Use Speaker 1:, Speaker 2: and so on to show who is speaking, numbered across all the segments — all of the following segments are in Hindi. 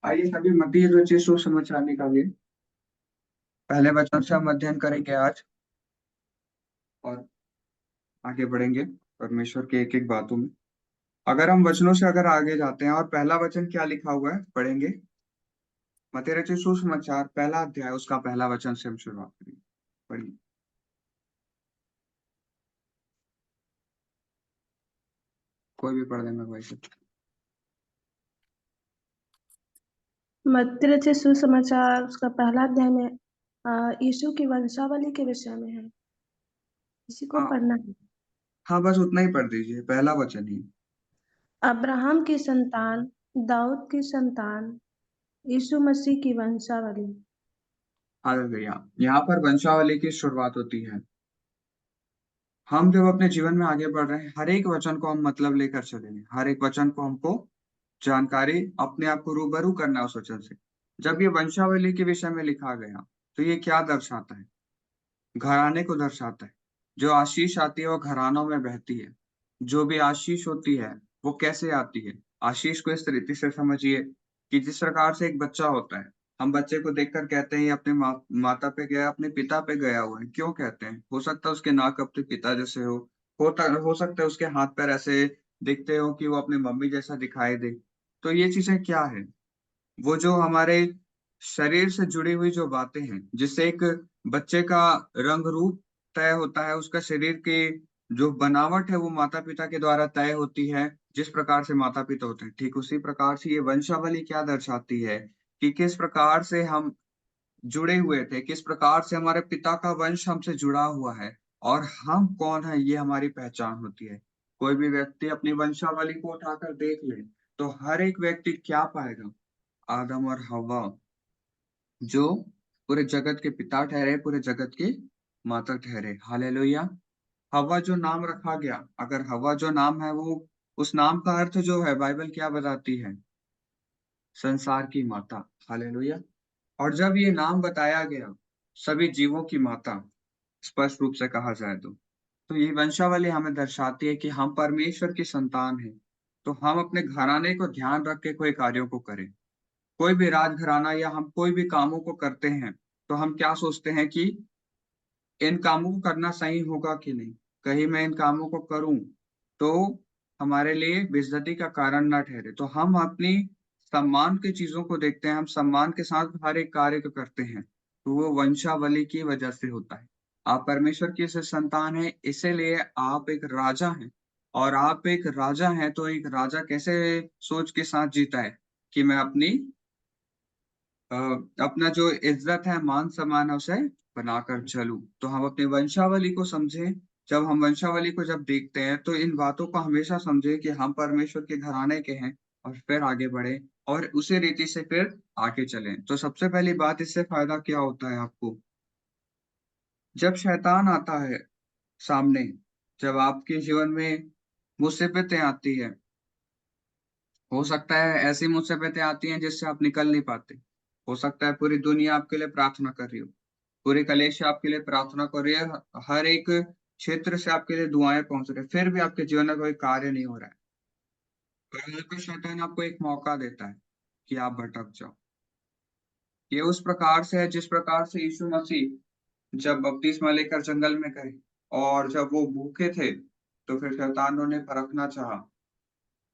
Speaker 1: आइए सभी मत्ती रचित सुसमाचार निकालिए। पहले वचन से हम अध्ययन करेंगे आज और आगे बढ़ेंगे परमेश्वर के एक एक बातों में। अगर हम वचनों से अगर आगे जाते हैं और पहला वचन क्या लिखा हुआ है पढ़ेंगे। मत्ती रचित सुसमाचार पहला अध्याय उसका पहला वचन से हम शुरुआत करेंगे। पढ़िए। कोई भी पढ़ देना भाई से।
Speaker 2: मत्ती रचित सुसमाचार उसका पहला अध्याय में यीशु की वंशावली के विषय में है। इसी को
Speaker 1: हाँ
Speaker 2: पढ़ना है।
Speaker 1: हाँ, बस उतना ही पढ़ दीजिए, पहला वचन ही।
Speaker 2: अब्राहम की संतान, दाऊद की संतान, यीशु मसीह की वंशावली।
Speaker 1: हालेलुया। यहाँ पर वंशावली की शुरुआत होती है। हम जब अपने जीवन में आगे बढ़ रहे हैं, हर एक वचन को हम मतलब लेकर चलेंगे, हर एक वचन को हमको जानकारी अपने आप को रूबरू करना है उस वचन से। जब ये वंशावली के विषय में लिखा गया तो ये क्या दर्शाता है? घराने को दर्शाता है। जो आशीष आती है वो घरानों में बहती है। जो भी आशीष होती है वो कैसे आती है? आशीष को इस तरीके से समझिए कि जिस प्रकार से एक बच्चा होता है, हम बच्चे को देखकर कहते हैं ये अपने माता पे गया, अपने पिता पे गया हुआ है। क्यों कहते हैं? हो सकता है उसके नाक अपने पिता जैसे हो सकता है उसके हाथ पैर ऐसे दिखते हो कि वो अपनी मम्मी जैसा दिखाई दे। तो ये चीजें क्या है? वो जो हमारे शरीर से जुड़ी हुई जो बातें हैं, जिससे एक बच्चे का रंग रूप तय होता है, उसका शरीर की जो बनावट है वो माता पिता के द्वारा तय होती है। जिस प्रकार से माता पिता होते हैं, ठीक उसी प्रकार से ये वंशावली क्या दर्शाती है कि किस प्रकार से हम जुड़े हुए थे, किस प्रकार से हमारे पिता का वंश हमसे जुड़ा हुआ है और हम कौन है, ये हमारी पहचान होती है। कोई भी व्यक्ति अपनी वंशावली को उठाकर देख ले तो हर एक व्यक्ति क्या पाएगा? आदम और हवा, जो पूरे जगत के पिता ठहरे, पूरे जगत की माता ठहरे। हालेलुया। हवा जो नाम रखा गया, अगर हवा जो नाम है वो, उस नाम का अर्थ जो है बाइबल क्या बताती है? संसार की माता। हालेलुया। और जब ये नाम बताया गया सभी जीवों की माता, स्पष्ट रूप से कहा जाए तो ये वंशावली हमें दर्शाती है कि हम परमेश्वर की संतान हैं। तो हम अपने घराने को ध्यान रख के कोई कार्यों को करें। कोई भी राजघराना या हम कोई भी कामों को करते हैं तो हम क्या सोचते हैं कि इन कामों को करना सही होगा कि नहीं? कहीं मैं इन कामों को करूं तो हमारे लिए बेइज्जती का कारण ना ठहरे। तो हम अपनी सम्मान की चीजों को देखते हैं, हम सम्मान के साथ हर एक कार्य को करते हैं, तो वो वंशावली की वजह से होता है। आप परमेश्वर की से संतान हैं, इसीलिए आप एक राजा हैं। और आप एक राजा हैं तो एक राजा कैसे सोच के साथ जीता है कि मैं अ, अपना जो इज्जत है, मान सम्मान है, उसे बनाकर चलूं। तो हम अपनी वंशावली को समझें। जब हम वंशावली को जब देखते हैं तो इन बातों को हमेशा समझें कि हम परमेश्वर के घराने के हैं और फिर आगे बढ़े और उसी रीति से फिर आगे चलें। तो सबसे पहली बात, इससे फायदा क्या होता है आपको? जब शैतान आता है सामने, जब आपके जीवन में मुसीबतें आती है, हो सकता है ऐसी मुसीबतें आती हैं जिससे आप निकल नहीं पाते। हो सकता है पूरी दुनिया आपके लिए प्रार्थना कर रही हो, पूरे कलेश आपके लिए प्रार्थना कर रही है, हर एक क्षेत्र से आपके लिए दुआएं पहुंच रही है, फिर भी आपके जीवन में कोई कार्य नहीं हो रहा है। पर यहाँ पे शैतान आपको एक मौका देता है कि आप भटक जाओ। ये उस प्रकार से है जिस प्रकार से यीशु मसीह जब बपतिस्मा लेकर जंगल में गए और जब वो भूखे थे तो फिर शैतान ने परखना चाहा।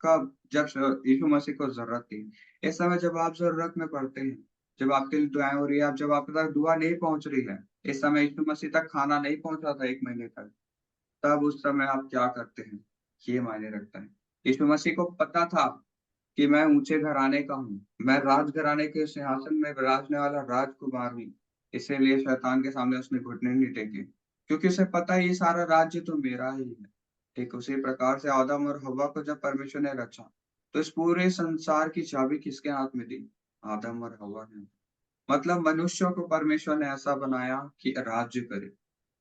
Speaker 1: कब? जब यीशु मसीह को जरूरत थी। इस समय जब आप जरूरत में पड़ते हैं, जब आपके लिए दुआएं हो रही है, जब आपके तक दुआ नहीं पहुंच रही है, इस समय यीशु मसीह तक खाना नहीं पहुंचा था 1 महीने तक, तब उस समय आप क्या करते हैं, ये मायने रखता है। यीशु मसीह को पता था कि मैं ऊंचे घराने का हूँ, मैं राजघराने के सिंहासन में विराजने वाला राजकुमार हूँ। इसीलिए शैतान के सामने उसने घुटने नहीं टेके, क्योंकि उसे पता है ये सारा राज्य तो मेरा ही है। ठीक उसी प्रकार से आदम और हव्वा को जब परमेश्वर ने रचा तो इस पूरे संसार की चाबी किसके हाथ में दी? आदम और हव्वा ने। मतलब मनुष्यों को परमेश्वर ने ऐसा बनाया कि राज्य करे,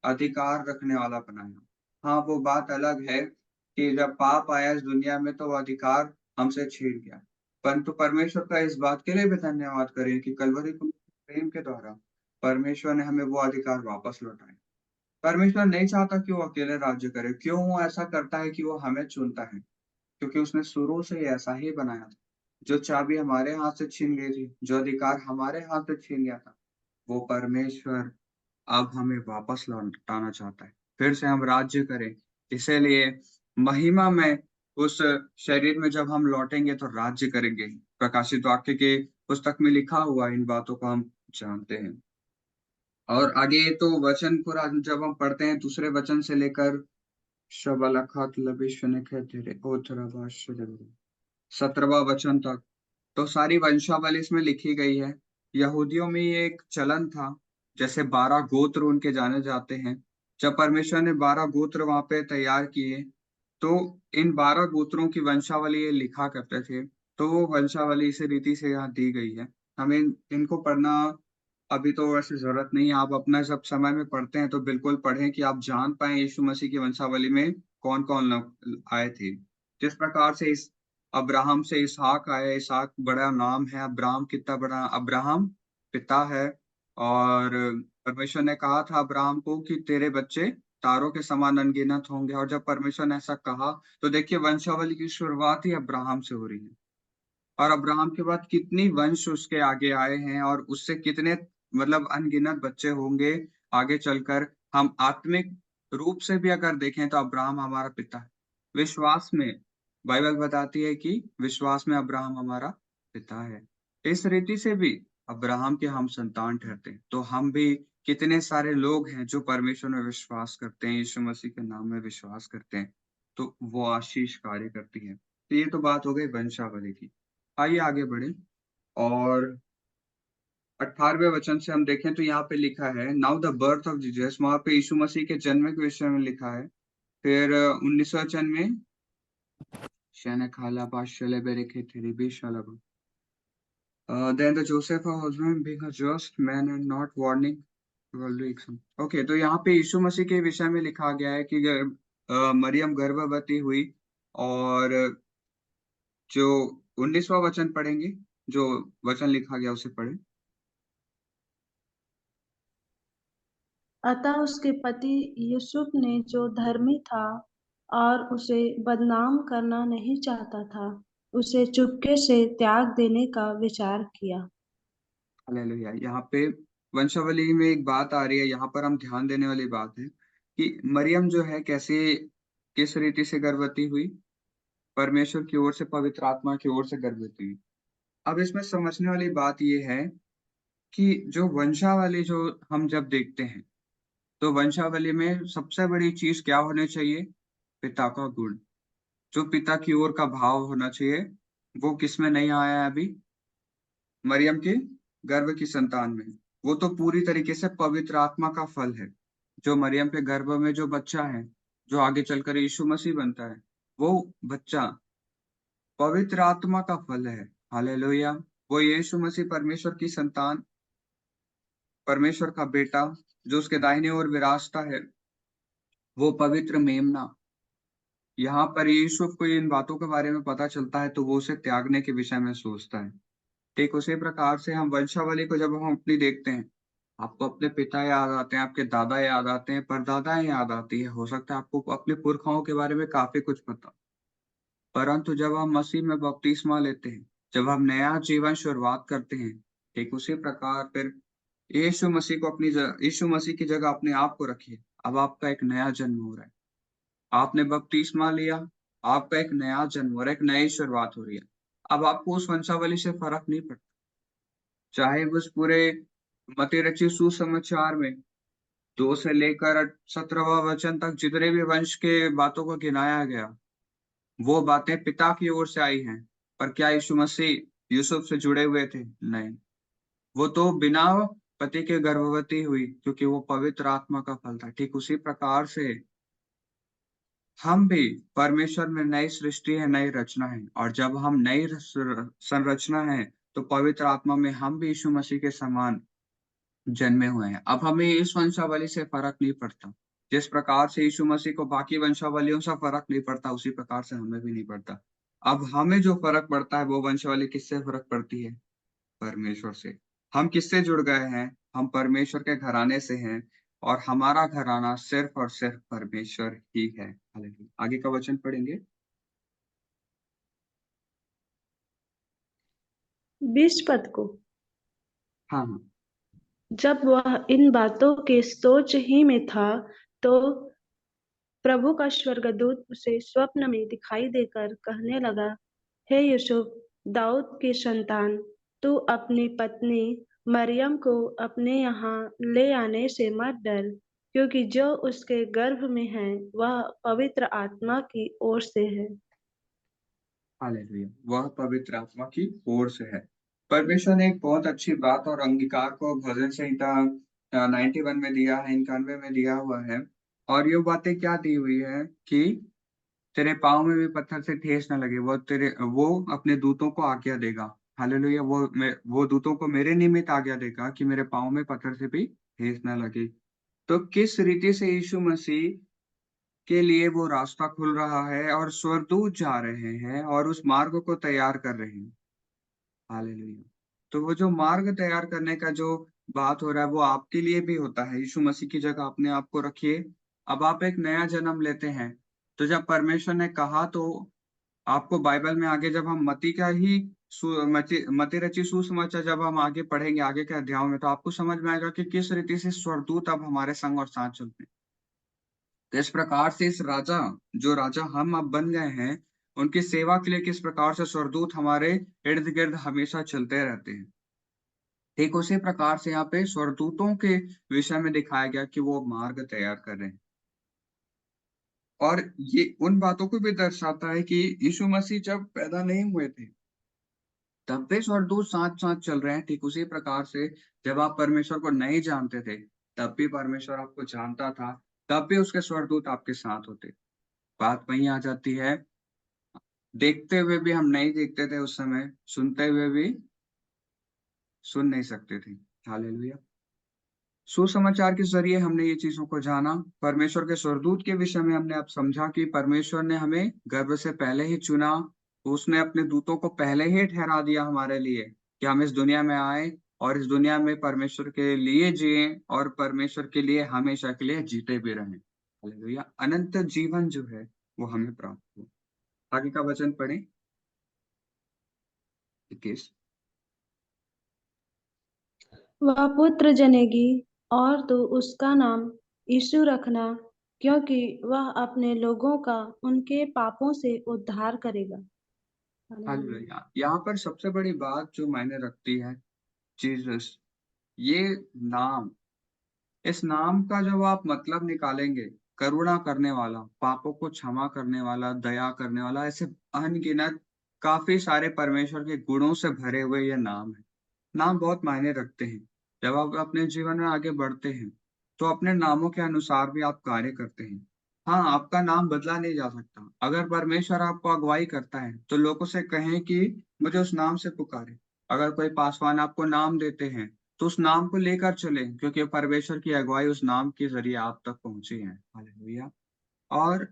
Speaker 1: अधिकार रखने वाला बनाया। हाँ, वो बात अलग है कि जब पाप आया इस दुनिया में तो वो अधिकार हमसे छीन गया। परंतु परमेश्वर का इस बात के लिए भी धन्यवाद करें कि कलवरी क्रूस के प्रेम के द्वारा परमेश्वर ने हमें वो अधिकार वापस लौटाए। परमेश्वर नहीं चाहता कि वो अकेले राज्य करे। क्यों वो ऐसा करता है कि वो हमें चुनता है? क्योंकि उसने शुरू से ही ऐसा ही बनाया था। जो चाबी हमारे हाथ से छीन गई थी, जो अधिकार हमारे हाथ से छीन गया था, वो परमेश्वर अब हमें वापस लौटाना चाहता है। फिर से हम राज्य करें। इसीलिए महिमा में उस शरीर में जब हम लौटेंगे तो राज्य करेंगे। प्रकाशित वाक्य के पुस्तक में लिखा हुआ इन बातों को हम जानते हैं। और आगे तो वचन पूरा जब हम पढ़ते हैं दूसरे वचन से लेकर शबलखत लबिशनेखे तेरे ओथरवाशरे 17वां वचन तक, तो सारी वंशावली इसमें लिखी गई है। यहूदियों में ये एक चलन था, जैसे 12 गोत्र उनके जाने जाते हैं। जब परमेश्वर ने 12 गोत्र वहां पे तैयार किए, तो इन 12 गोत्रों की वंशावली ये लिखा करते थे। तो वो वंशावली इसी रीति से यहाँ दी गई है। हमें इनको पढ़ना अभी तो वैसे जरूरत नहीं है। आप अपना जब समय में पढ़ते हैं तो बिल्कुल पढ़ें कि आप जान पाए यीशु मसीह की वंशावली में कौन कौन लोग आए थे। जिस प्रकार से इस अब्राहम से इसहाक आया, इसहाक बड़ा नाम है। अब्राहम कितना बड़ा, अब्राहम पिता है। और परमेश्वर ने कहा था अब्राहम को कि तेरे बच्चे तारों के समान अनगिनत होंगे। और जब परमेश्वर ने ऐसा कहा तो देखिए वंशावली की शुरुआत ही अब्राहम से हो रही है। और अब्राहम के बाद कितनी वंश उसके आगे आए हैं और उससे कितने मतलब अनगिनत बच्चे होंगे आगे चलकर। हम आत्मिक रूप से भी अगर देखें तो अब्राहम हमारा पिता है। विश्वास में बाइबल बताती है कि विश्वास में अब्राहम हमारा पिता है। इस रीति से भी अब्राहम के हम संतान ठहरते हैं। तो हम भी कितने सारे लोग हैं जो परमेश्वर में विश्वास करते हैं, यीशु मसीह के नाम में विश्वास करते हैं, तो वो आशीष कार्य करती है। तो ये तो बात हो गई वंशावली की। आइए आगे बढ़े। और 18वें वचन से हम देखें तो यहाँ पे लिखा है now the birth of Jesus, वहां पे यीशु मसीह के जन्म के विषय में लिखा है। फिर 19वें वचन में शने खाला पाशले बेरेखे तेरी भी शाला। Then the Joseph her husband being a just man and not warning okay, तो यहाँ पे यीशु मसीह के विषय में लिखा गया है कि मरियम गर्भवती हुई। और जो 19वां वचन पढ़ेंगे, जो वचन लिखा गया उसे पढ़े।
Speaker 2: अतः उसके पति यूसुफ ने, जो धर्मी था और उसे बदनाम करना नहीं चाहता था, उसे चुपके से त्याग देने का विचार किया।
Speaker 1: हालेलुया। यहाँ पे वंशावली में एक बात आ रही है, यहाँ पर हम ध्यान देने वाली बात है कि मरियम जो है कैसे, किस रीति से गर्भवती हुई। परमेश्वर की ओर से, पवित्र आत्मा की ओर से गर्भवती हुई। अब इसमें समझने वाली बात ये है कि जो वंशावली जो हम जब देखते हैं, तो वंशावली में सबसे बड़ी चीज क्या होनी चाहिए? पिता का गुण। जो पिता की ओर का भाव होना चाहिए, वो किसमें नहीं आया है अभी? मरियम के गर्भ की संतान में। वो तो पूरी तरीके से पवित्र आत्मा का फल है। जो मरियम के गर्भ में जो बच्चा है, जो आगे चलकर यीशु मसीह बनता है, वो बच्चा पवित्र आत्मा का फल है। हालेलुया। वो यीशु मसीह परमेश्वर की संतान, परमेश्वर का बेटा, जो उसके दाहिने ओर विराजता है, वो पवित्र मेमना। यहाँ पर यूसुफ को इन बातों के बारे में पता चलता है तो वो उसे त्यागने के विषय में सोचता है। ठीक उसी प्रकार से हम वंशावली को जब हम अपनी देखते हैं, आपको अपने पिता याद आते हैं, आपके दादा याद आते हैं, परदादाएं याद आती है। हो सकता है आपको अपने पुरखाओं के बारे में काफी कुछ पता, परंतु जब हम मसीह में बपतिस्मा लेते हैं, जब हम नया जीवन शुरुआत करते हैं, ठीक उसी प्रकार फिर यीशु मसीह को यीशु मसीह की जगह अपने आप को रखिए। अब आपका एक नया जन्म हो रहा है। आपने बपतिस्मा लिया, आपका एक नया जन्म हो रहा है, एक नई शुरुआत हो रही है। अब आपको उस वंशावली से फर्क नहीं पड़ता, चाहे उस पूरे मत्ती रचित सुसमाचार में 2 से लेकर 17वां वचन तक जितने भी वंश के बातों को गिनाया गया, वो बातें पिता की ओर से आई हैं। पर क्या यीशु मसीह यूसुफ से जुड़े हुए थे? नहीं। वो तो बिना पति के गर्भवती हुई, क्योंकि वो पवित्र आत्मा का फल था। ठीक उसी प्रकार से हम भी, परमेश्वर में नई सृष्टि है, नई रचना है। और जब हम नई संरचना है, तो पवित्र आत्मा में हम भी यीशु मसीह के समान जन्मे हुए हैं। अब हमें इस वंशावली से फर्क नहीं पड़ता। जिस प्रकार से यीशु मसीह को बाकी वंशावलियों से फर्क नहीं पड़ता, उसी प्रकार से हमें भी नहीं पड़ता। अब हमें जो फर्क पड़ता है, वो वंशावली किससे फर्क पड़ती है? परमेश्वर से। हम किससे जुड़ गए हैं? हम परमेश्वर के घराने से हैं। और हमारा घराना सिर्फ और सिर्फ परमेश्वर ही है। हालेलुया। आगे का वचन पढ़ेंगे।
Speaker 2: 20 पद को।
Speaker 1: हाँ हाँ।
Speaker 2: जब वह इन बातों के सोच ही में था, तो प्रभु का स्वर्गदूत उसे स्वप्न में दिखाई देकर कहने लगा, हे यूसुफ, दाऊद की संतान, तू अपनी पत्नी मरियम को अपने यहाँ ले आने से मत डर, क्योंकि जो उसके गर्भ में है वह पवित्र आत्मा की ओर से है।
Speaker 1: हालेलुया, वह पवित्र आत्मा की ओर से है। परमेश्वर ने एक बहुत अच्छी बात और अंगीकार को भजन संहिता 91 में दिया है, 91 में दिया हुआ है। और ये बातें क्या दी हुई है कि तेरे पाँव में भी पत्थर से ठेस न लगे, वो अपने दूतों को आज्ञा देगा। हालेलुया, वो दूतों को मेरे निमित्त आज्ञा देगा कि मेरे पाँव में पत्थर से भी ठेस न लगे। तो किस रीति से यीशु मसीह के लिए वो रास्ता खुल रहा है और स्वर्गदूत जा रहे हैं और उस मार्ग को तैयार कर रहे हैं। हालेलुया। तो वो जो मार्ग तैयार करने का जो बात हो रहा है वो आपके लिए भी होता है। यीशु मसीह की जगह अपने आप को रखिए। अब आप एक नया जन्म लेते हैं, तो जब परमेश्वर ने कहा, तो आपको बाइबल में आगे जब हम मती का ही मती रची सुसमाचार जब हम आगे पढ़ेंगे आगे के अध्यायों में, तो आपको समझ में आएगा कि किस रीति से स्वर्गदूत अब हमारे संग और साथ चलते हैं। तो इस प्रकार से इस राजा, जो राजा हम अब बन गए हैं, उनकी सेवा के लिए किस प्रकार से स्वर्गदूत हमारे इर्द गिर्द हमेशा चलते रहते हैं। ठीक उसी प्रकार से यहाँ पे स्वर्गदूतों के विषय में दिखाया गया कि वो मार्ग तैयार कर रहे हैं। और ये उन बातों को भी दर्शाता है कि यीशु मसीह जब पैदा नहीं हुए थे, तब भी स्वर्गदूत साथ साथ चल रहे हैं। ठीक उसी प्रकार से जब आप परमेश्वर को नहीं जानते थे, तब भी परमेश्वर आपको जानता था, तब भी उसके स्वर्गदूत आपके साथ होते। बात वहीं आ जाती है, देखते हुए भी हम नहीं देखते थे उस समय, सुनते हुए भी सुन नहीं सकते थे। हालेलुया। सुसमाचार के जरिए हमने ये चीजों को जाना। परमेश्वर के स्वर्गदूत के विषय में हमने अब समझा कि परमेश्वर ने हमें गर्भ से पहले ही चुना। उसने अपने दूतों को पहले ही ठहरा दिया हमारे लिए कि हम इस दुनिया में आए और इस दुनिया में परमेश्वर के लिए जिए और परमेश्वर के लिए हमेशा के लिए जीते भी रहें। हालेलुया। अनंत जीवन जो है वो हमें प्राप्त हो। आगे का वचन पढ़ें, 21।
Speaker 2: वह पुत्र जनेगी, और तू उसका नाम यीशु रखना, क्योंकि वह अपने लोगों का उनके पापों से उद्धार करेगा। हालेलुया।
Speaker 1: हालेलुया। यहाँ पर सबसे बड़ी बात जो मायने रखती है, जीसस, ये नाम, इस नाम का जब आप मतलब निकालेंगे, करुणा करने वाला, पापों को क्षमा करने वाला, दया करने वाला, ऐसे अनगिनत काफी सारे परमेश्वर के गुणों से भरे हुए ये नाम है। नाम बहुत मायने रखते हैं। जब आप अपने जीवन में आगे बढ़ते हैं, तो अपने नामों के अनुसार भी आप कार्य करते हैं। हाँ, आपका नाम बदला नहीं जा सकता। अगर परमेश्वर आपको अगुवाई करता है, तो लोगों से कहें कि मुझे उस नाम से पुकारे। अगर कोई पासवान आपको नाम देते हैं, तो उस नाम को लेकर चलें, क्योंकि परमेश्वर की अगुवाई उस नाम के जरिए आप तक पहुंची है। हालेलुया। और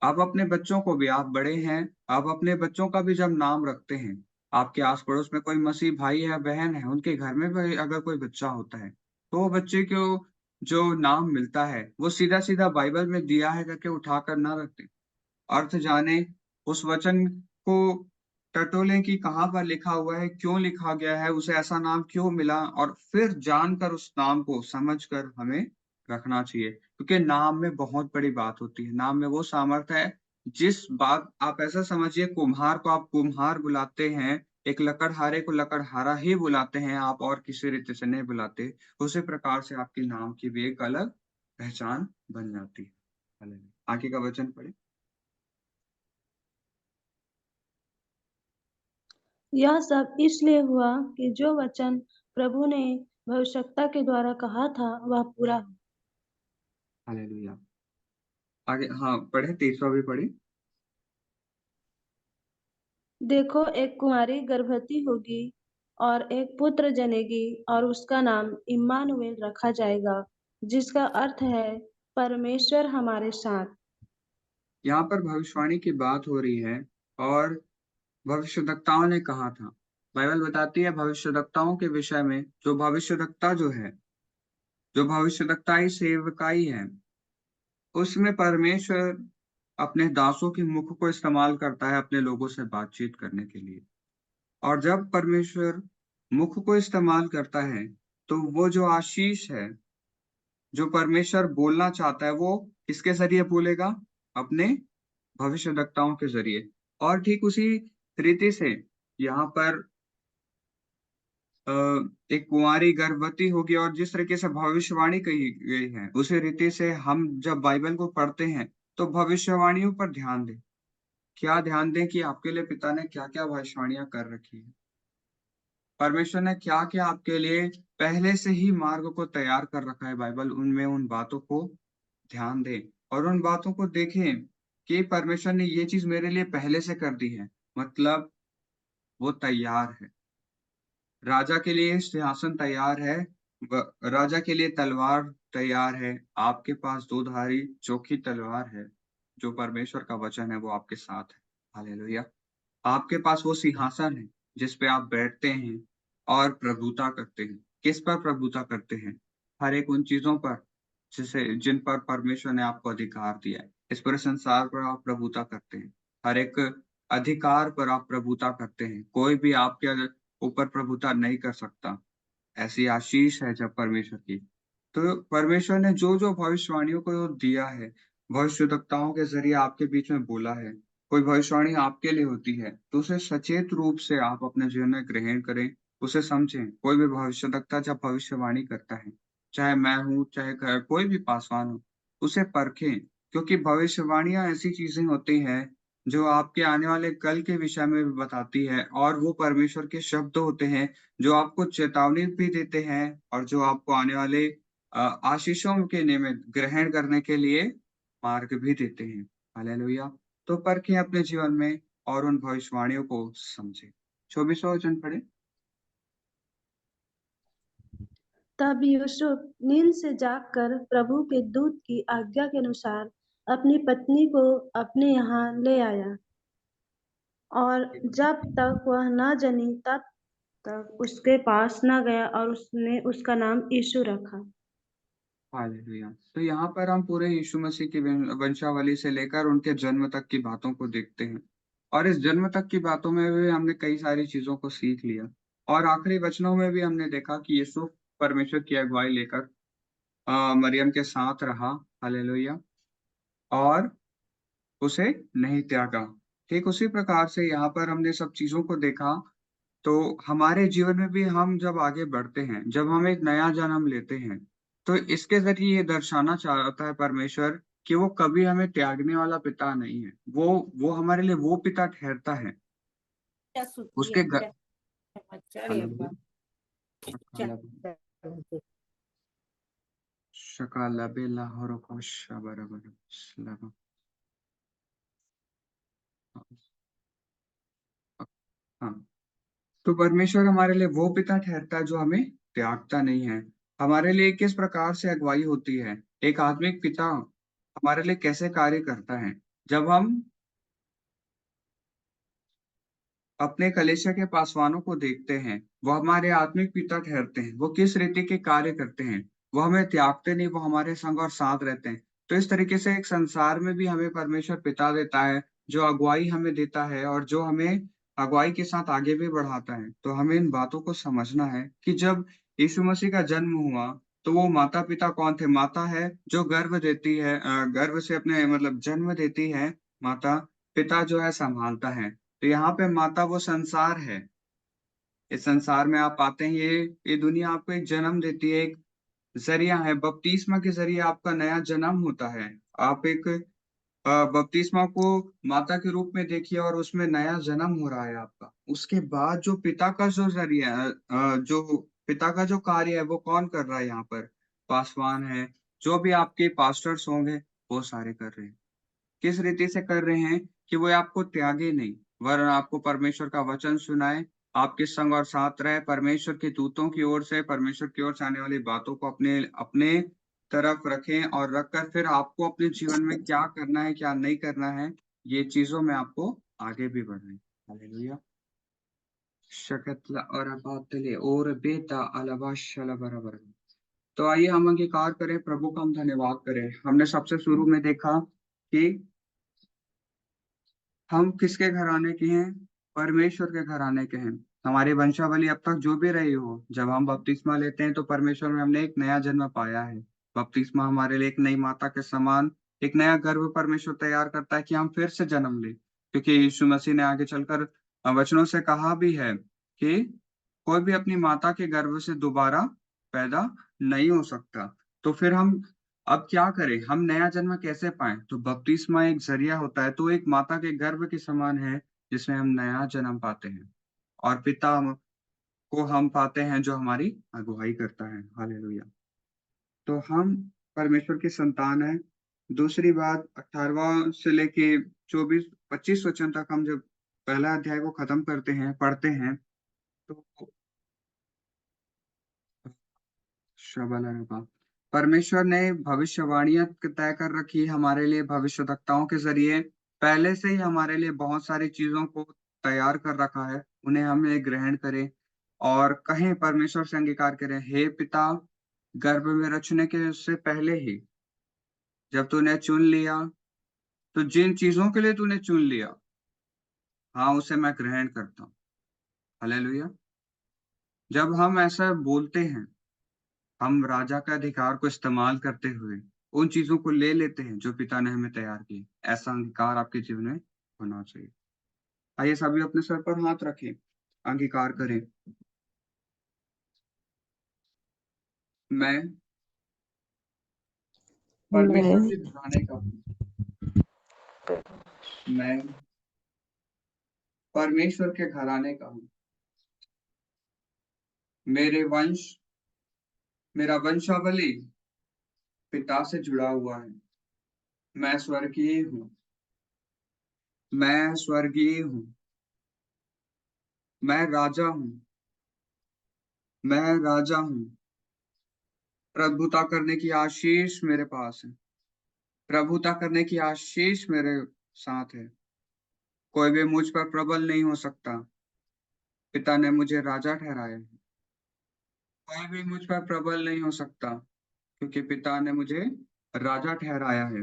Speaker 1: आप अपने बच्चों को भी, आप बड़े हैं, आप अपने बच्चों का भी जब नाम रखते हैं, आपके आस पड़ोस में कोई मसीह भाई या बहन है, उनके घर में भी अगर कोई बच्चा होता है, तो वो बच्चे को जो नाम मिलता है वो सीधा सीधा बाइबल में दिया है करके उठाकर ना रखते, अर्थ जाने, उस वचन को टटोलें कि कहाँ पर लिखा हुआ है, क्यों लिखा गया है, उसे ऐसा नाम क्यों मिला, और फिर जानकर उस नाम को समझकर हमें रखना चाहिए। क्योंकि नाम में बहुत बड़ी बात होती है। नाम में वो सामर्थ्य है, जिस बात आप ऐसा समझिए, कुम्हार को आप कुम्हार बुलाते हैं, एक लकड़हारे को लकड़हारा ही बुलाते हैं, आप और किसी रीति से नहीं बुलाते। उसी प्रकार से आपके नाम की भी एक अलग पहचान बन जाती है। हालेलुया। आगे का वचन पढ़े।
Speaker 2: यह सब इसलिए हुआ कि जो वचन प्रभु ने भविष्यद्वक्ता के द्वारा कहा था वह पूरा हो।
Speaker 1: हालेलुया। आगे हाँ पढ़े, 23वां भी पढ़े।
Speaker 2: देखो, एक कुंवारी गर्भवती होगी और एक पुत्र जनेगी, और उसका नाम इम्मानुएल रखा जाएगा, जिसका अर्थ है परमेश्वर हमारे साथ।
Speaker 1: यहाँ पर भविष्यवाणी की बात हो रही है और भविष्यद्वक्ताओं ने कहा था। बाइबल बताती है भविष्यद्वक्ताओं के विषय में, जो भविष्यद्वक्ता जो है, जो भविष्यद्वक्ताई सेवकाई है, उसमें परमेश्वर अपने दासों के मुख को इस्तेमाल करता है अपने लोगों से बातचीत करने के लिए। और जब परमेश्वर मुख को इस्तेमाल करता है तो वो जो आशीष है, जो परमेश्वर बोलना चाहता है, वो किसके जरिए बोलेगा? अपने भविष्यद्वक्ताओं के जरिए। और ठीक उसी रीति से यहाँ पर अ, एक कुंवारी गर्भवती होगी और जिस तरीके से भविष्यवाणी कही गई है, उसी रीति से हम जब बाइबल को पढ़ते हैं तो भविष्यवाणियों पर ध्यान दें। क्या ध्यान दें कि आपके लिए पिता ने क्या-क्या भविष्यवाणियां कर रखी है। परमेश्वर ने क्या-क्या आपके लिए पहले से ही मार्ग को तैयार कर रखा है बाइबल, उनमें उन बातों को ध्यान दें और उन बातों को देखें कि परमेश्वर ने ये चीज मेरे लिए पहले से कर दी है। मतलब वो तैयार है। राजा के लिए सिंहासन तैयार है, राजा के लिए तलवार तैयार है। आपके पास दो धारी चोखी तलवार है। जो परमेश्वर का वचन है वो आपके साथ है। हालेलुया। आपके पास वो सिंहासन है जिस पे आप बैठते हैं और प्रभुता करते हैं। किस पर प्रभुता करते हैं? हर एक उन चीजों पर जिसे जिन पर परमेश्वर ने आपको अधिकार दिया है। इस पूरे संसार पर आप प्रभुता करते हैं। हर एक अधिकार पर आप प्रभुता करते हैं। कोई भी आपके ऊपर प्रभुता नहीं कर सकता। ऐसी आशीष है जब परमेश्वर की। तो परमेश्वर ने जो-जो भविष्यवाणियों को दिया है, भविष्यद्वक्ताओं के ज़रिए आपके बीच में बोला है, कोई भविष्यवाणी आपके लिए होती है, तो उसे सचेत रूप से आप अपने जीवन में ग्रहण करें, उसे समझें। कोई भी भविष्यद्वक्ता जब भविष्यवाणी करता है, चाहे मैं हूँ, चाहे घर कोई भी पासवान हो, उसे परखें, क्योंकि भविष्यवाणियाँ ऐसी चीज़ें होती हैं जो आपके आने वाले कल के विषय में भी बताती है और वो परमेश्वर के शब्द होते हैं जो आपको चेतावनी भी देते हैं और जो आपको आने वाले आशीषों के निमित्त ग्रहण करने के लिए मार्ग भी देते हैं। हालेलुया! तो परखें अपने जीवन में और उन भविष्यवाणियों को समझें। 24वाँ वचन पढ़ें।
Speaker 2: तब यूसुफ नींद से जागकर प्रभु के दूत की आज्ञा के अनुसार अपनी पत्नी को अपने यहाँ ले आया और जब तक वह न जनी तब तक उसके पास न गया और उसने उसका नाम यीशु रखा।
Speaker 1: हालेलुया! तो यहाँ पर हम पूरे यीशु मसीह की वंशावली से लेकर उनके जन्म तक की बातों को देखते हैं। और इस जन्म तक की बातों में भी हमने कई सारी चीज़ों को सीख लिया। और आखिरी वचनों में भी हमने देखा कि यूसुफ परमेश्वर की अगुवाई लेकर मरियम के साथ रहा। हालेलुया! और उसे नहीं त्यागा। ठीक उसी प्रकार से यहाँ पर हमने सब चीज़ों को देखा, तो हमारे जीवन में भी हम जब आगे बढ़ते हैं, जब हम एक नया जन्म लेते हैं, तो इसके ज़रिए ये दर्शाना चाहता है परमेश्वर कि वो कभी हमें त्यागने वाला पिता नहीं है। वो हमारे लिए वो पिता ठहरता है। उसके घ हालेलुया! शकालबेला हरकोशाबरबरस्लबा। हाँ, तो परमेश्वर हमारे लिए वो पिता ठहरता है जो हमें त्यागता नहीं है। हमारे लिए किस प्रकार से अगुवाई होती है? एक आत्मिक पिता हमारे लिए कैसे कार्य करता है? जब हम अपने कलीसिया के पासवानों को देखते हैं, वो हमारे आत्मिक पिता ठहरते हैं। वो किस रीति के कार्य करते हैं? वो हमें त्यागते नहीं, वो हमारे संग और साथ रहते हैं। तो इस तरीके से एक संसार में भी हमें परमेश्वर पिता देता है, जो अगुवाई हमें देता है और जो हमें अगुवाई के साथ आगे भी बढ़ाता है। तो हमें इन बातों को समझना है कि जब यीशु मसीह का जन्म हुआ, तो वो माता-पिता कौन थे? माता है जो गर्भ देती है, गर्भ से अपने मतलब जन्म देती है माता, पिता जो है सँभालता है। तो यहाँ पे माता वो संसार है। इस संसार में आप आते हैं, ये दुनिया आपको एक जन्म देती है, एक ज़रिया है, बपतिस्मा के ज़रिए आपका नया जन्म होता है। आप एक बपतिस्मा को माता के रूप में देखिए और उसमें नया जन्म हो रहा है आपका। उसके बाद जो पिता का जो ज़रिया जो पिता का जो कार्य है वो कौन कर रहा है यहाँ पर? पासवान है, जो भी आपके पास्टर्स होंगे, वो सारे कर रहे हैं। किस रीति से कर रहे हैं कि वो आपको त्यागे नहीं, वरन आपको परमेश्वर का वचन सुनाए, आपके संग और साथ रहे, परमेश्वर के दूतों की ओर से, परमेश्वर की ओर से आने वाली बातों को अपने अपने तरफ रखें और रखकर फिर आपको अपने जीवन में क्या करना है, क्या नहीं करना है, ये चीज़ों में आपको आगे भी बढ़ना है। हालेलुया! शकतला और अबातले और बेता अलबाशल बराबर। तो आइए हम अंगीकार करें, प्रभु का हम धन्यवाद करें। हमने सबसे शुरू में देखा कि हम किसके घराने के हैं? परमेश्वर के घराने के हैं। हमारी वंशावली अब तक जो भी रही हो, जब हम बपतिस्मा लेते हैं तो परमेश्वर में हमने एक नया जन्म पाया है। बपतिस्मा हमारे लिए एक नई माता के समान, एक नया गर्भ परमेश्वर तैयार करता है कि हम फिर से जन्म ले, क्योंकि यीशु मसीह ने आगे चलकर वचनों से कहा भी है कि कोई भी अपनी माता के गर्भ से दोबारा पैदा नहीं हो सकता। तो फिर हम अब क्या करें, हम नया जन्म कैसे पाएं? तो बपतिस्मा एक जरिया होता है, तो एक माता के गर्भ के समान है जिसमें हम नया जन्म पाते हैं, और पिता को हम पाते हैं जो हमारी अगुवाई करता है। हालेलुया। तो हम परमेश्वर की संतान है। दूसरी बात, 18वां से लेके 24-25 वचन तक हम जब पहला अध्याय को खत्म करते हैं, पढ़ते हैं, तो शबलरबा, परमेश्वर ने भविष्यवाणियां तय कर रखी हमारे लिए भविष्यवक्ताओं के जरिए। पहले से ही हमारे लिए बहुत सारी चीजों को तैयार कर रखा है, उन्हें हमें ग्रहण करें और कहें, परमेश्वर से अंगीकार करें, हे पिता, गर्भ में रचने के से पहले ही जब तूने चुन लिया, तो जिन चीजों के लिए तूने चुन लिया, हाँ, उसे मैं ग्रहण करता हूँ। हालेलुया। जब हम ऐसा बोलते हैं, हम राजा के अधिकार को इस्तेमाल करते हुए उन चीजों को ले लेते हैं जो पिता ने हमें तैयार की। ऐसा अंगीकार आपके जीवन में होना चाहिए। आइए सभी अपने सर पर हाथ रखें, अंगीकार करें। मैं परमेश्वर
Speaker 3: मैं
Speaker 1: के घराने का हूँ। मैं परमेश्वर के घराने का हूँ। मेरे वंश मेरा वंशावली पिता से जुड़ा हुआ है। मैं स्वर्गीय हूँ। मैं स्वर्गीय हूँ। मैं राजा हूँ। मैं राजा हूँ। प्रभुता करने की आशीष मेरे पास है। प्रभुता करने की आशीष मेरे साथ है। कोई भी मुझ पर प्रबल नहीं हो सकता। पिता ने मुझे राजा ठहराया है। कोई भी मुझ पर प्रबल नहीं हो सकता, क्योंकि पिता ने मुझे राजा ठहराया है।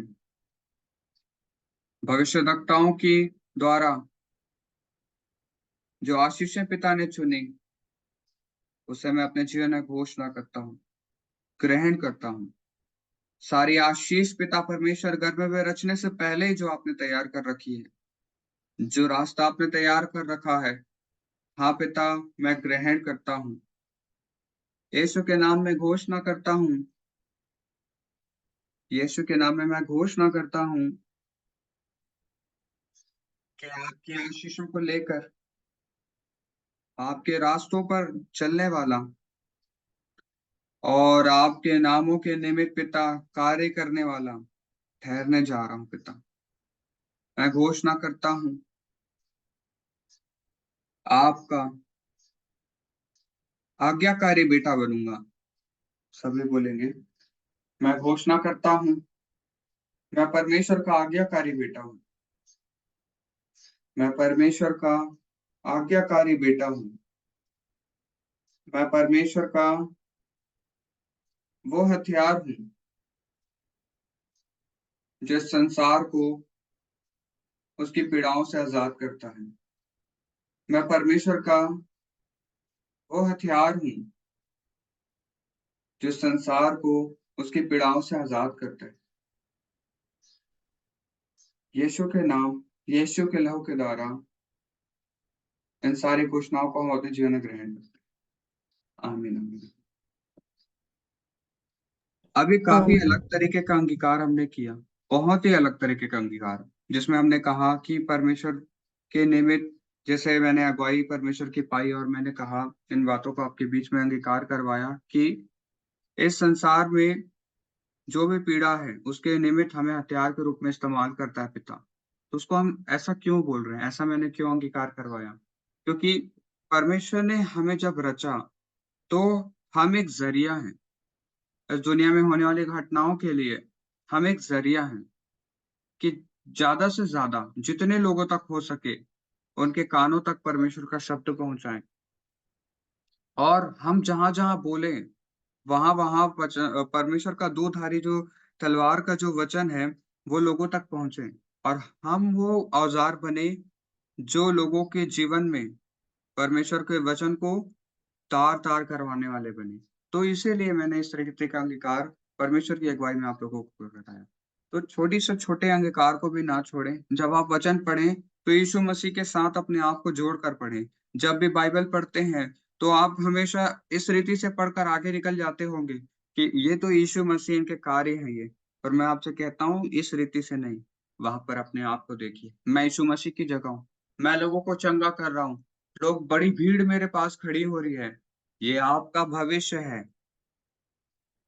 Speaker 1: भविष्यद्वक्ताओं की द्वारा जो आशीषें पिता ने चुनी, उसे मैं अपने जीवन में घोषणा करता हूँ, ग्रहण करता हूँ। सारी आशीष पिता परमेश्वर गर्भ में रचने से पहले ही जो आपने तैयार कर रखी है, जो रास्ता आपने तैयार कर रखा है, हाँ पिता, मैं ग्रहण करता हूँ। यीशु के नाम में घोषणा करता हूँ। यीशु के नाम में मैं घोषणा करता हूँ कि आपकी आशीषों को लेकर, आपके रास्तों पर चलने वाला और आपके नामों के निमित्त पिता कार्य करने वाला ठहरने जा रहा हूँ पिता। मैं घोषणा करता हूँ आपका आज्ञाकारी बेटा बनूंगा। सभी बोलेंगे, मैं घोषणा करता हूँ मैं परमेश्वर का आज्ञाकारी बेटा हूँ। मैं परमेश्वर का आज्ञाकारी बेटा हूँ। मैं परमेश्वर का वो हथियार हूँ जो संसार को उसकी पीड़ाओं से आजाद करता है। मैं परमेश्वर का वो हथियार हूँ जो संसार को उसकी पीड़ाओं से आजाद करता है। यीशु के नाम, यीशु के लहू के द्वारा इन सारी घोषणाओं को हम अपने जीवन में ग्रहण करते हैं। आमीन आमीन। अभी काफी अलग तरीके का अंगीकार हमने किया, बहुत ही अलग तरीके का अंगीकार, जिसमें हमने कहा कि परमेश्वर के निमित्त, जैसे मैंने अगुवाई परमेश्वर की पाई और मैंने कहा, इन बातों को आपके बीच में अंगीकार करवाया कि इस संसार में जो भी पीड़ा है उसके निमित्त हमें हथियार के रूप में इस्तेमाल करता है पिता। तो उसको हम ऐसा क्यों बोल रहे हैं, ऐसा मैंने क्यों अंगीकार करवाया? क्योंकि परमेश्वर ने हमें जब रचा, तो हम एक जरिया हैं इस दुनिया में होने वाली घटनाओं के लिए। हम एक जरिया हैं कि ज्यादा से ज्यादा जितने लोगों तक हो सके उनके कानों तक परमेश्वर का शब्द पहुंचाएं, और हम जहां जहां बोले वहां वहां परमेश्वर का दो धारी जो तलवार का जो वचन है वो लोगों तक पहुंचे, और हम वो औजार बने जो लोगों के जीवन में परमेश्वर के वचन को तार-तार करवाने वाले बने। तो इसीलिए मैंने इस तरीके का अंगीकार परमेश्वर की अगुवाई में आप लोगों को बताया। तो छोटी से छोटे अंगीकार को भी ना छोड़ें। जब आप वचन पढ़ें, तो यीशु मसीह के साथ अपने आप को जोड़कर पढ़ें। जब भी बाइबल पढ़ते हैं, तो आप हमेशा इस रीति से पढ़कर आगे निकल जाते होंगे कि ये तो यीशु मसीह इनके कार्य हैं ये। और मैं आपसे कहता हूँ इस रीति से नहीं, वहाँ पर अपने आप को देखिए। मैं यीशु मसीह की जगह हूँ। मैं लोगों को चंगा कर रहा हूँ। लोग बड़ी भीड़ मेरे पास खड़ी हो रही है। ये आपका भविष्य है।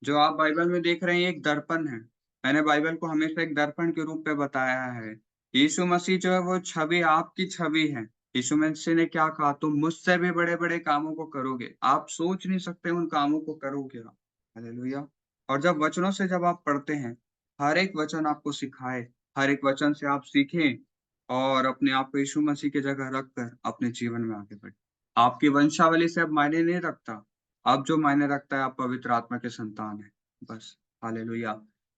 Speaker 1: जो आप बाइबल में देख रहे हैं, ये एक दर्पण है। मैंने बाइबल को हमेशा एक दर्पण के रूप में बताया है। यीशु मसीह जो है वो छवि आपकी छवि है। यीशु मसीह ने क्या कहा, तुम मुझसे भी बड़े-बड़े कामों को करोगे। आप सोच नहीं सकते उन कामों को करोगे आप। हालेलुया! और जब आप पढ़ते हैं, हर एक वचन आपको सिखाए, हर एक वचन से आप सीखें और अपने आप को यीशु मसीह की जगह रखकर अपने जीवन में आगे बढ़ें। आपकी वंशावली से अब मायने नहीं रखता। अब जो मायने रखता है आप पवित्र आत्मा के संतान हैं, बस। हालेलुया!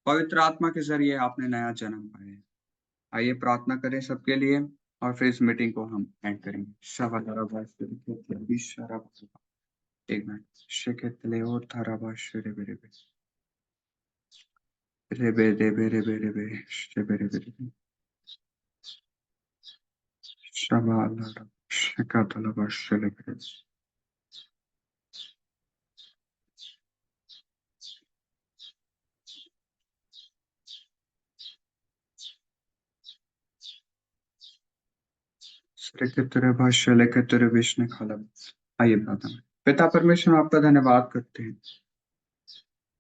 Speaker 1: पवित्र आत्मा के ज़रिए आपने नया जन्म पाया है। आइए प्रार्थना करें सबके लिए और फिर इस मीटिंग को हम एंड करेंगे। एक मिनट। शेकेतले और थाराबाश रेबेरेबे। रेबे, शेबेरेबेरेबे। शबालाला, शेकातलाबाश रेबेरेबे। शेकेतरेबाश लेकेतरेबिश ने खाला। आइए प्रार्थना करें। पिता परमेश्वर आपका धन्यवाद करते हैं।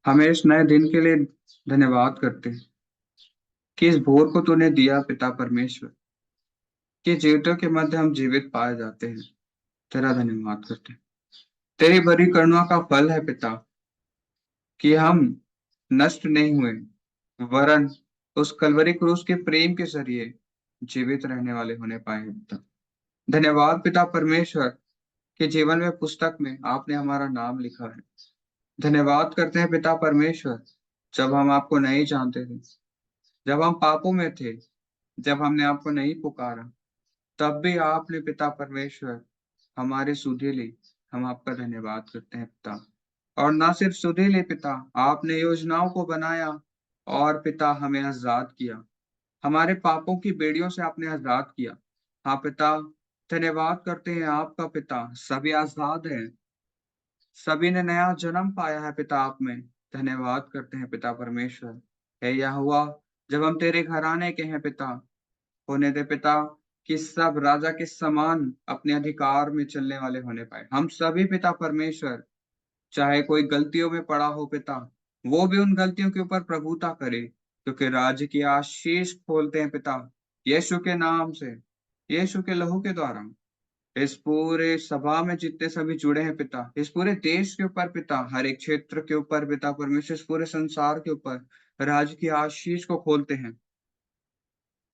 Speaker 1: हमें इस नए दिन के लिए धन्यवाद करते हैं कि इस भोर को तूने दिया पिता परमेश्वर, कि जीवितों के मध्य हम जीवित पाए जाते हैं। तेरा धन्यवाद करते हैं। तेरी बड़ी करुणा का फल है पिता कि हम नष्ट नहीं हुए, वरन उस कलवरी क्रूस के प्रेम के जरिए जीवित रहने वाले होने पाए हैं पिता। धन्यवाद पिता परमेश्वर के जीवन में पुस्तक में आपने हमारा नाम लिखा है। धन्यवाद करते हैं पिता परमेश्वर, जब हम आपको नहीं जानते थे, जब हम पापों में थे, जब हमने आपको नहीं पुकारा, तब भी आपने पिता परमेश्वर हमारी सुधि ली। हम आपका धन्यवाद करते हैं पिता। और ना सिर्फ सुधि ली पिता, आपने योजनाओं को बनाया और पिता हमें आजाद किया। हमारे पापों की बेड़ियों से आपने आजाद किया। हाँ पिता, धन्यवाद करते हैं आपका पिता। सभी आजाद हैं, सभी ने नया जन्म पाया है पिता आप में। धन्यवाद करते हैं पिता परमेश्वर। हे यहोवा, जब हम तेरे घराने के हैं पिता, होने दे पिता कि सब राजा के समान अपने अधिकार में चलने वाले होने पाए। हम सभी पिता परमेश्वर, चाहे कोई गलतियों में पड़ा हो पिता, वो भी उन गलतियों के ऊपर प्रभुता करे, क्योंकि राज्य की आशीष खोलते हैं पिता यीशु के नाम से, यीशु के लहू के द्वारा। इस पूरे सभा में जितने सभी जुड़े हैं पिता, इस पूरे देश के ऊपर पिता, हर एक क्षेत्र के ऊपर पिता परमेश्वर, इस पूरे संसार के ऊपर राज्य की आशीष को खोलते हैं।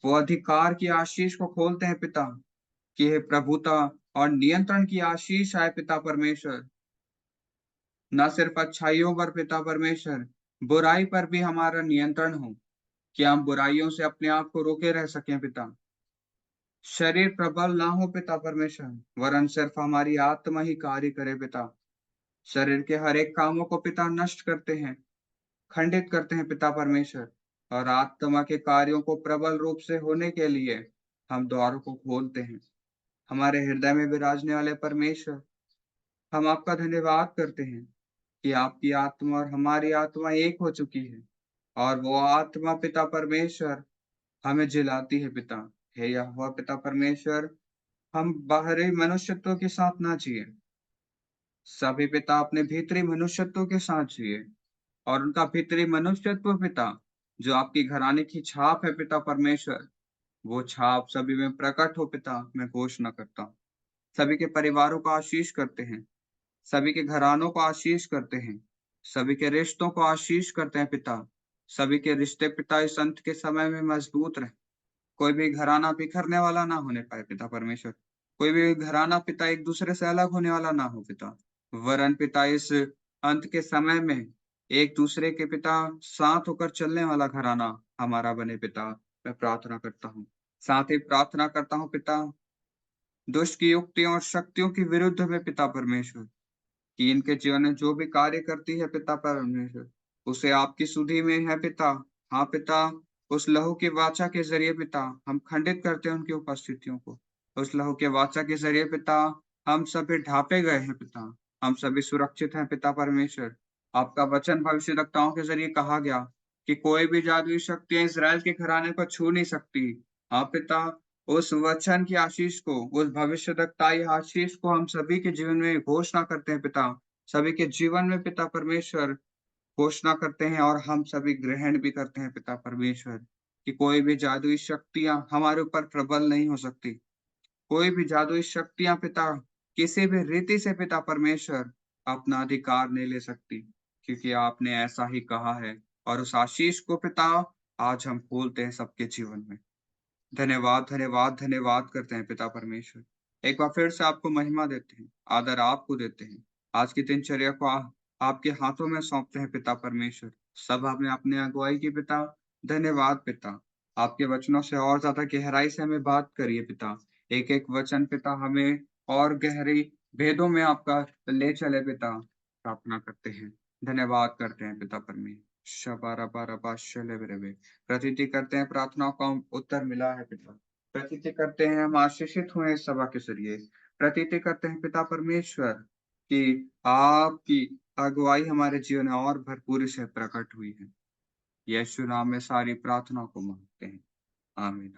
Speaker 1: वो अधिकार की आशीष को खोलते हैं पिता, कि हे प्रभुता और नियंत्रण की आशीष आए पिता परमेश्वर। ना सिर्फ अच्छाइयों पर पिता परमेश्वर, बुराई पर भी हमारा नियंत्रण हो, कि हम बुराइयों से अपने आप को रोके रह सकें पिता। शरीर प्रबल ना हो पिता परमेश्वर, वरन सिर्फ हमारी आत्मा ही कार्य करे पिता। शरीर के हर एक कामों को पिता नष्ट करते हैं, खंडित करते हैं पिता परमेश्वर, और आत्मा के कार्यों को प्रबल रूप से होने के लिए हम द्वारों को खोलते हैं। हमारे हृदय में विराजने वाले परमेश्वर, हम आपका धन्यवाद करते हैं कि आपकी आत्मा और हमारी आत्मा एक हो चुकी है, और वो आत्मा पिता परमेश्वर हमें जिलाती है पिता। हे यहोवा पिता परमेश्वर, हम बाहरी मनुष्यत्व के साथ ना जिए, सभी पिता अपने भीतरी मनुष्यत्व के साथ जिए, और उनका भीतरी मनुष्यत्व पिता, जो आपकी घराने की छाप है पिता परमेश्वर, वो छाप सभी में प्रकट हो पिता। मैं घोषणा करता हूँ, सभी के परिवारों को आशीष करते हैं, सभी के घरानों को आशीष करते हैं, सभी के रिश्तों को आशीष करते हैं पिता। सभी के रिश्ते पिता इस अंत के समय में मजबूत रहे। कोई भी घराना बिखरने वाला ना होने पाए पिता परमेश्वर। कोई भी घराना पिता एक दूसरे से अलग होने वाला ना हो पिता। वरन पिता इस अंत के समय में एक दूसरे के पिता साथ होकर चलने वाला घराना हमारा बने पिता। मैं प्रार्थना करता हूँ। साथ ही प्रार्थना करता हूँ पिता, दुष्ट की युक्तियों और शक्तियों के विरुद्ध में पिता परमेश्वर, कि इनके जीवन में जो भी कार्य करती है पिता परमेश्वर, उसे आपकी सुधि में है पिता। हाँ पिता, उस लहू की वाचा के ज़रिए पिता, हम खंडित करते हैं उनकी उपस्थितियों को। उस लहू के वाचा के ज़रिए पिता, हम सभी ढाँपे गए हैं पिता, हम सभी सुरक्षित हैं पिता परमेश्वर। आपका वचन भविष्यद्वक्ताओं के ज़रिए कहा गया कि कोई भी जादुई शक्तियाँ इज़राइल के घराने को छू नहीं सकती। हाँ पिता, उस वचन की आशीष को, उस भविष्यद्वक्ताई आशीष को हम सभी के जीवन में घोषणा करते हैं पिता। सभी के जीवन में पिता परमेश्वर घोषणा करते हैं और हम सभी ग्रहण भी करते हैं पिता परमेश्वर, कि कोई भी जादुई शक्तियाँ हमारे ऊपर प्रबल नहीं हो सकती। कोई भी जादुई शक्तियाँ पिता किसी भी रीति से पिता परमेश्वर अपना अधिकार नहीं ले सकती, क्योंकि आपने ऐसा ही कहा है। और उस आशीष को पिता आज हम खोलते हैं सबके जीवन में। धन्यवाद, धन्यवाद, धन्यवाद करते हैं पिता परमेश्वर। एक बार फिर से आपको महिमा देते हैं, आदर आपको देते हैं। आज की दिनचर्या को आपके हाथों में सौंपते हैं पिता परमेश्वर। सब आपने अपनी अगुवाई की पिता, धन्यवाद पिता। आपके वचनों से और ज़्यादा गहराई से हमें बात करिए पिता। एक-एक वचन पिता हमें और गहरी भेदों में आपका ले चले पिता, प्रार्थना करते हैं। धन्यवाद करते हैं पिता परमेश्वर। शबारा-बारा-बा शले-बे-रे-बे। प्रतीति करते हैं प्रार्थनाओं का उत्तर मिला है पिता। प्रतीति करते हैं हम आशीषित हुए इस सभा के ज़रिए। प्रतीति करते हैं पिता परमेश्वर कि आपकी अगुवाई हमारे जीवन में और भरपूरी से प्रकट हुई है। यीशु नाम में सारी प्रार्थनाओं को माँगते हैं। आमीन।